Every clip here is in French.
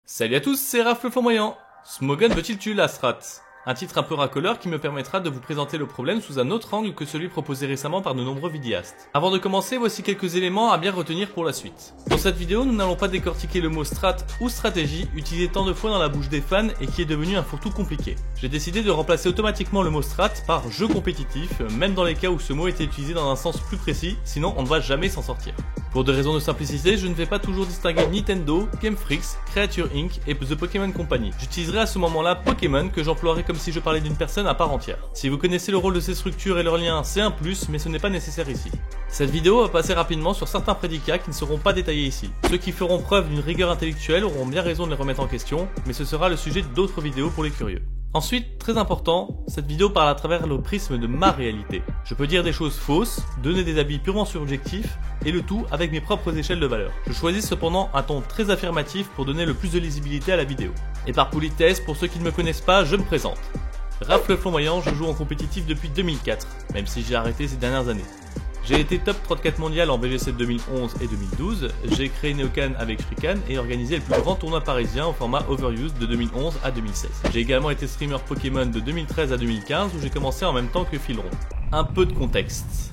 Salut à tous, c'est Raph le Flamboyant. Smogon veut-il tuer la strat? Un titre un peu racoleur qui me permettra de vous présenter le problème sous un autre angle que celui proposé récemment par de nombreux vidéastes. Avant de commencer, voici quelques éléments à bien retenir pour la suite. Dans cette vidéo, nous n'allons pas décortiquer le mot strat ou stratégie, utilisé tant de fois dans la bouche des fans et qui est devenu un fourre-tout compliqué. J'ai décidé de remplacer automatiquement le mot strat par jeu compétitif, même dans les cas où ce mot était utilisé dans un sens plus précis, sinon on ne va jamais s'en sortir. Pour des raisons de simplicité, je ne vais pas toujours distinguer Nintendo, Game Freaks, Creature Inc et The Pokémon Company. J'utiliserai à ce moment-là Pokémon que j'emploierai comme si je parlais d'une personne à part entière. Si vous connaissez le rôle de ces structures et leurs liens, c'est un plus, mais ce n'est pas nécessaire ici. Cette vidéo va passer rapidement sur certains prédicats qui ne seront pas détaillés ici. Ceux qui feront preuve d'une rigueur intellectuelle auront bien raison de les remettre en question, mais ce sera le sujet d'autres vidéos pour les curieux. Ensuite, très important, cette vidéo parle à travers le prisme de ma réalité. Je peux dire des choses fausses, donner des avis purement subjectifs, et le tout avec mes propres échelles de valeur. Je choisis cependant un ton très affirmatif pour donner le plus de lisibilité à la vidéo. Et par politesse, pour ceux qui ne me connaissent pas, je me présente. Raph le Flamboyant, je joue en compétitif depuis 2004, même si j'ai arrêté ces dernières années. J'ai été top 34 mondial en VGC 2011 et 2012, j'ai créé Neocan avec Shrikan et organisé le plus grand tournoi parisien au format Overused de 2011 à 2016. J'ai également été streamer Pokémon de 2013 à 2015 où j'ai commencé en même temps que Philron. Un peu de contexte.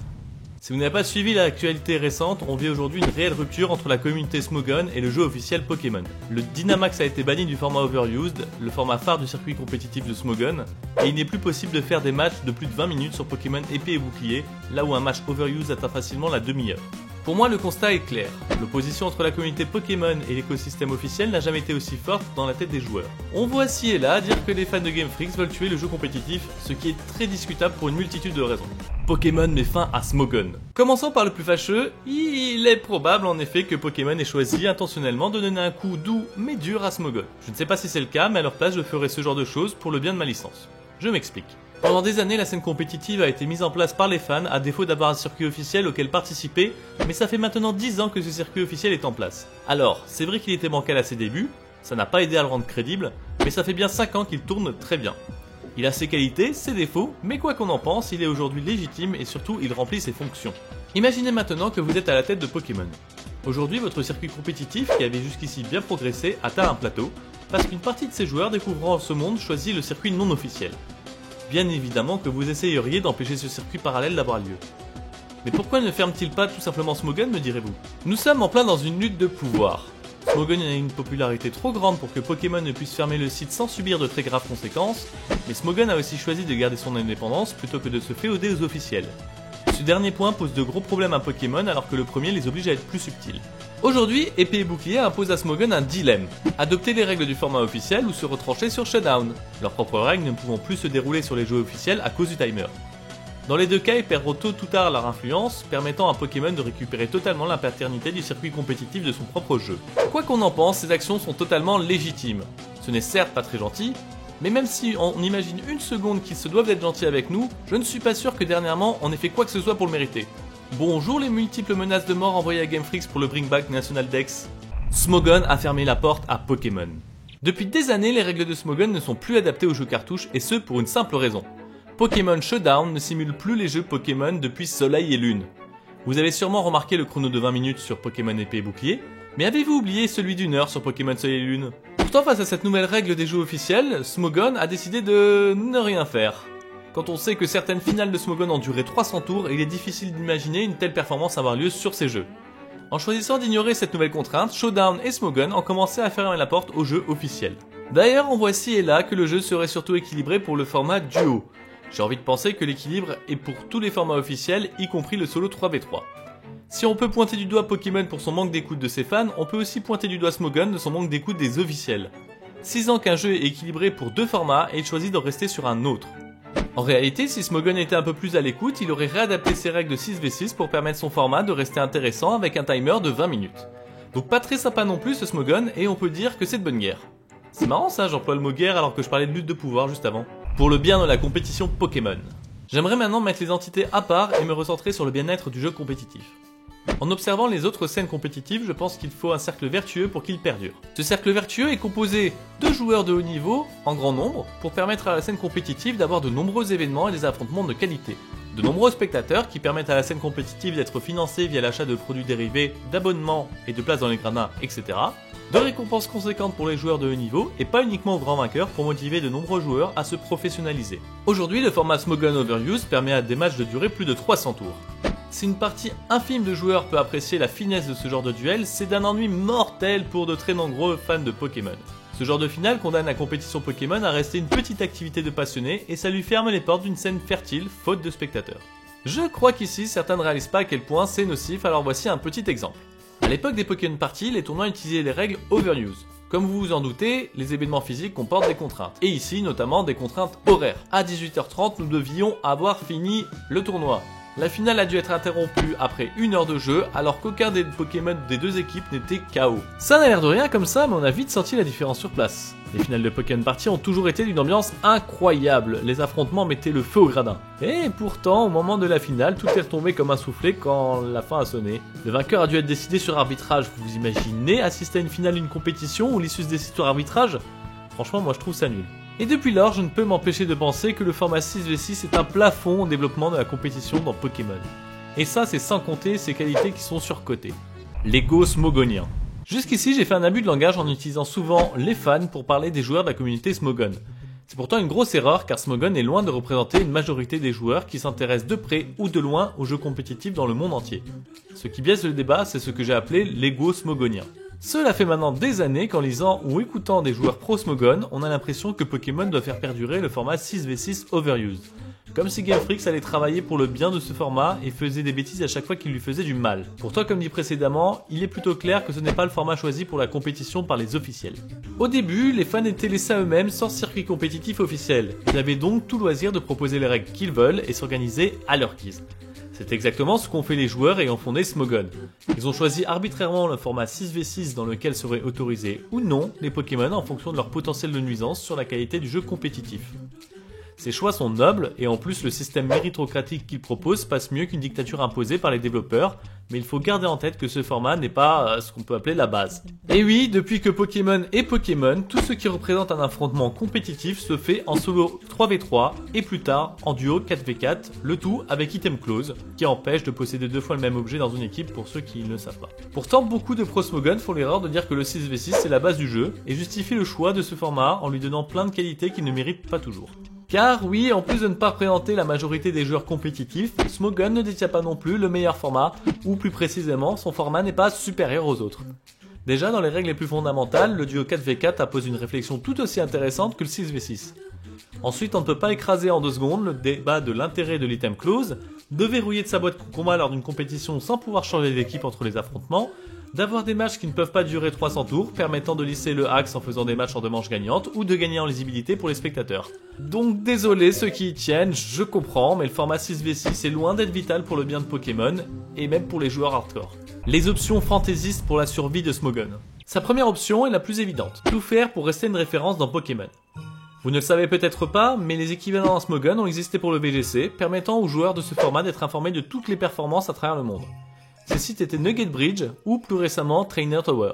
Si vous n'avez pas suivi l'actualité récente, on vit aujourd'hui une réelle rupture entre la communauté Smogon et le jeu officiel Pokémon. Le Dynamax a été banni du format Overused, le format phare du circuit compétitif de Smogon, et il n'est plus possible de faire des matchs de plus de 20 minutes sur Pokémon épée et bouclier, là où un match Overused atteint facilement la demi-heure. Pour moi, le constat est clair. L'opposition entre la communauté Pokémon et l'écosystème officiel n'a jamais été aussi forte dans la tête des joueurs. On voit ci et là dire que les fans de Game Freaks veulent tuer le jeu compétitif, ce qui est très discutable pour une multitude de raisons. Pokémon met fin à Smogon. Commençons par le plus fâcheux, il est probable en effet que Pokémon ait choisi intentionnellement de donner un coup doux mais dur à Smogon. Je ne sais pas si c'est le cas, mais à leur place je ferai ce genre de choses pour le bien de ma licence. Je m'explique. Pendant des années, la scène compétitive a été mise en place par les fans à défaut d'avoir un circuit officiel auquel participer, mais ça fait maintenant 10 ans que ce circuit officiel est en place. Alors, c'est vrai qu'il était bancal à ses débuts, ça n'a pas aidé à le rendre crédible, mais ça fait bien 5 ans qu'il tourne très bien. Il a ses qualités, ses défauts, mais quoi qu'on en pense, il est aujourd'hui légitime et surtout il remplit ses fonctions. Imaginez maintenant que vous êtes à la tête de Pokémon. Aujourd'hui, votre circuit compétitif, qui avait jusqu'ici bien progressé, atteint un plateau, parce qu'une partie de ses joueurs découvrant ce monde choisit le circuit non officiel. Bien évidemment que vous essayeriez d'empêcher ce circuit parallèle d'avoir lieu. Mais pourquoi ne ferme-t-il pas tout simplement Smogon, me direz-vous? Nous sommes en plein dans une lutte de pouvoir. Smogon a une popularité trop grande pour que Pokémon ne puisse fermer le site sans subir de très graves conséquences, mais Smogon a aussi choisi de garder son indépendance plutôt que de se féoder aux officiels. Ce dernier point pose de gros problèmes à Pokémon alors que le premier les oblige à être plus subtils. Aujourd'hui, Épée et Bouclier impose à Smogon un dilemme. Adopter les règles du format officiel ou se retrancher sur Showdown, leurs propres règles ne pouvant plus se dérouler sur les jeux officiels à cause du timer. Dans les deux cas, ils perdront tôt ou tard leur influence, permettant à Pokémon de récupérer totalement la paternité du circuit compétitif de son propre jeu. Quoi qu'on en pense, ces actions sont totalement légitimes. Ce n'est certes pas très gentil, mais même si on imagine une seconde qu'ils se doivent d'être gentils avec nous, je ne suis pas sûr que dernièrement on ait fait quoi que ce soit pour le mériter. Bonjour les multiples menaces de mort envoyées à Game Freaks pour le Bring Back National Dex. Smogon a fermé la porte à Pokémon. Depuis des années, les règles de Smogon ne sont plus adaptées aux jeux cartouches et ce pour une simple raison. Pokémon Showdown ne simule plus les jeux Pokémon depuis Soleil et Lune. Vous avez sûrement remarqué le chrono de 20 minutes sur Pokémon Épée et Bouclier, mais avez-vous oublié celui d'1 heure sur Pokémon Soleil et Lune? Pourtant, face à cette nouvelle règle des jeux officiels, Smogon a décidé de ne rien faire. Quand on sait que certaines finales de Smogon ont duré 300 tours, il est difficile d'imaginer une telle performance avoir lieu sur ces jeux. En choisissant d'ignorer cette nouvelle contrainte, Showdown et Smogon ont commencé à fermer la porte au jeu officiel. D'ailleurs, on voit ci et là que le jeu serait surtout équilibré pour le format duo. J'ai envie de penser que l'équilibre est pour tous les formats officiels, y compris le solo 3v3. Si on peut pointer du doigt Pokémon pour son manque d'écoute de ses fans, on peut aussi pointer du doigt Smogon de son manque d'écoute des officiels. 6 ans qu'un jeu est équilibré pour deux formats et il choisit de rester sur un autre. En réalité, si Smogon était un peu plus à l'écoute, il aurait réadapté ses règles de 6v6 pour permettre son format de rester intéressant avec un timer de 20 minutes. Donc pas très sympa non plus ce Smogon et on peut dire que c'est de bonne guerre. C'est marrant ça, j'emploie le mot guerre alors que je parlais de lutte de pouvoir juste avant. Pour le bien de la compétition Pokémon. J'aimerais maintenant mettre les entités à part et me recentrer sur le bien-être du jeu compétitif. En observant les autres scènes compétitives, je pense qu'il faut un cercle vertueux pour qu'il perdure. Ce cercle vertueux est composé de joueurs de haut niveau, en grand nombre, pour permettre à la scène compétitive d'avoir de nombreux événements et des affrontements de qualité. De nombreux spectateurs qui permettent à la scène compétitive d'être financée via l'achat de produits dérivés, d'abonnements et de places dans les gradins, etc. De récompenses conséquentes pour les joueurs de haut niveau et pas uniquement aux grands vainqueurs pour motiver de nombreux joueurs à se professionnaliser. Aujourd'hui, le format Smogon Overuse permet à des matchs de durer plus de 300 tours. Si une partie infime de joueurs peut apprécier la finesse de ce genre de duel, c'est d'un ennui mortel pour de très nombreux fans de Pokémon. Ce genre de finale condamne la compétition Pokémon à rester une petite activité de passionnés et ça lui ferme les portes d'une scène fertile faute de spectateurs. Je crois qu'ici certains ne réalisent pas à quel point c'est nocif, alors voici un petit exemple. A l'époque des Pokémon Party, les tournois utilisaient les règles Overuse. Comme vous vous en doutez, les événements physiques comportent des contraintes, et ici notamment des contraintes horaires. À 18h30, nous devions avoir fini le tournoi. La finale a dû être interrompue après 1 heure de jeu, alors qu'aucun des Pokémon des deux équipes n'était KO. Ça n'a l'air de rien comme ça, mais on a vite senti la différence sur place. Les finales de Pokémon Party ont toujours été d'une ambiance incroyable, les affrontements mettaient le feu au gradin. Et pourtant, au moment de la finale, tout est retombé comme un soufflet quand la fin a sonné. Le vainqueur a dû être décidé sur arbitrage. Vous imaginez assister à une finale d'une compétition où l'issue se décide sur arbitrage? Franchement, moi je trouve ça nul. Et depuis lors, je ne peux m'empêcher de penser que le format 6v6 est un plafond au développement de la compétition dans Pokémon. Et ça, c'est sans compter ses qualités qui sont surcotées. L'ego smogonien. Jusqu'ici, j'ai fait un abus de langage en utilisant souvent les fans pour parler des joueurs de la communauté Smogon. C'est pourtant une grosse erreur car Smogon est loin de représenter une majorité des joueurs qui s'intéressent de près ou de loin aux jeux compétitifs dans le monde entier. Ce qui biaise le débat, c'est ce que j'ai appelé l'ego smogonien. Cela fait maintenant des années qu'en lisant ou écoutant des joueurs pro Smogon, on a l'impression que Pokémon doit faire perdurer le format 6v6 Overuse. Comme si Game Freak allait travailler pour le bien de ce format et faisait des bêtises à chaque fois qu'il lui faisait du mal. Pourtant, comme dit précédemment, il est plutôt clair que ce n'est pas le format choisi pour la compétition par les officiels. Au début, les fans étaient laissés à eux-mêmes sans circuit compétitif officiel. Ils avaient donc tout loisir de proposer les règles qu'ils veulent et s'organiser à leur guise. C'est exactement ce qu'ont fait les joueurs ayant fondé Smogon. Ils ont choisi arbitrairement le format 6v6 dans lequel seraient autorisés ou non les Pokémon en fonction de leur potentiel de nuisance sur la qualité du jeu compétitif. Ces choix sont nobles et en plus le système méritocratique qu'ils proposent passe mieux qu'une dictature imposée par les développeurs, mais il faut garder en tête que ce format n'est pas ce qu'on peut appeler la base. Et oui, depuis que Pokémon est Pokémon, tout ce qui représente un affrontement compétitif se fait en solo 3v3 et plus tard en duo 4v4, le tout avec item close, qui empêche de posséder 2 fois le même objet dans une équipe pour ceux qui ne le savent pas. Pourtant, beaucoup de pro Smogon font l'erreur de dire que le 6v6 c'est la base du jeu et justifient le choix de ce format en lui donnant plein de qualités qu'il ne mérite pas toujours. Car oui, en plus de ne pas représenter la majorité des joueurs compétitifs, Smogon ne détient pas non plus le meilleur format, ou plus précisément, son format n'est pas supérieur aux autres. Déjà, dans les règles les plus fondamentales, le duo 4v4 appose une réflexion tout aussi intéressante que le 6v6. Ensuite, on ne peut pas écraser en 2 secondes le débat de l'intérêt de l'item close, de verrouiller de sa boîte combat lors d'une compétition sans pouvoir changer d'équipe entre les affrontements, d'avoir des matchs qui ne peuvent pas durer 300 tours, permettant de lisser le axe en faisant des matchs en 2 manches gagnantes, ou de gagner en lisibilité pour les spectateurs. Donc désolé ceux qui y tiennent, je comprends, mais le format 6v6 est loin d'être vital pour le bien de Pokémon, et même pour les joueurs hardcore. Les options fantaisistes pour la survie de Smogon. Sa première option est la plus évidente, tout faire pour rester une référence dans Pokémon. Vous ne le savez peut-être pas, mais les équivalents à Smogon ont existé pour le VGC, permettant aux joueurs de ce format d'être informés de toutes les performances à travers le monde. Ces sites étaient Nugget Bridge ou plus récemment Trainer Tower.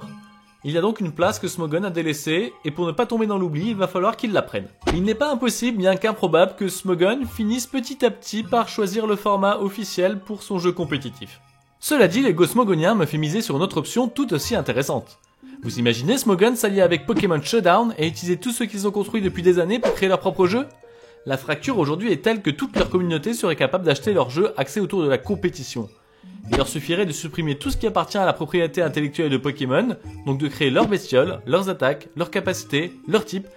Il y a donc une place que Smogon a délaissée et pour ne pas tomber dans l'oubli, il va falloir qu'il la prenne. Il n'est pas impossible, bien qu'improbable, que Smogon finisse petit à petit par choisir le format officiel pour son jeu compétitif. Cela dit, l'ego smogonien me fait miser sur une autre option tout aussi intéressante. Vous imaginez Smogon s'allier avec Pokémon Showdown et utiliser tout ce qu'ils ont construit depuis des années pour créer leur propre jeu? La fracture aujourd'hui est telle que toute leur communauté serait capable d'acheter leur jeu axé autour de la compétition. Il leur suffirait de supprimer tout ce qui appartient à la propriété intellectuelle de Pokémon, donc de créer leurs bestioles, leurs attaques, leurs capacités, leurs types,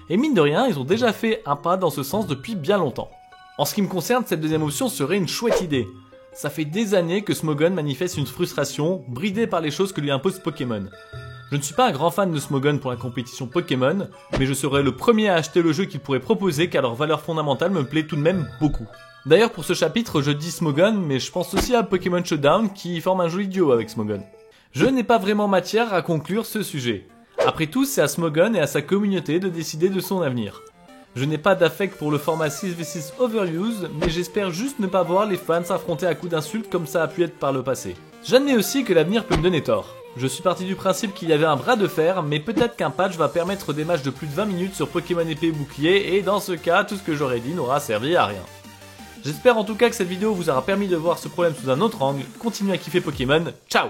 et mine de rien, ils ont déjà fait un pas dans ce sens depuis bien longtemps. En ce qui me concerne, cette deuxième option serait une chouette idée. Ça fait des années que Smogon manifeste une frustration, bridée par les choses que lui impose Pokémon. Je ne suis pas un grand fan de Smogon pour la compétition Pokémon, mais je serais le premier à acheter le jeu qu'il pourrait proposer car leur valeur fondamentale me plaît tout de même beaucoup. D'ailleurs pour ce chapitre je dis Smogon mais je pense aussi à Pokémon Showdown qui forme un joli duo avec Smogon. Je n'ai pas vraiment matière à conclure ce sujet. Après tout c'est à Smogon et à sa communauté de décider de son avenir. Je n'ai pas d'affect pour le format 6v6 Overuse mais j'espère juste ne pas voir les fans s'affronter à coups d'insultes comme ça a pu être par le passé. J'admets aussi que l'avenir peut me donner tort. Je suis parti du principe qu'il y avait un bras de fer, mais peut-être qu'un patch va permettre des matchs de plus de 20 minutes sur Pokémon épée et bouclier, et dans ce cas, tout ce que j'aurais dit n'aura servi à rien. J'espère en tout cas que cette vidéo vous aura permis de voir ce problème sous un autre angle. Continuez à kiffer Pokémon, ciao!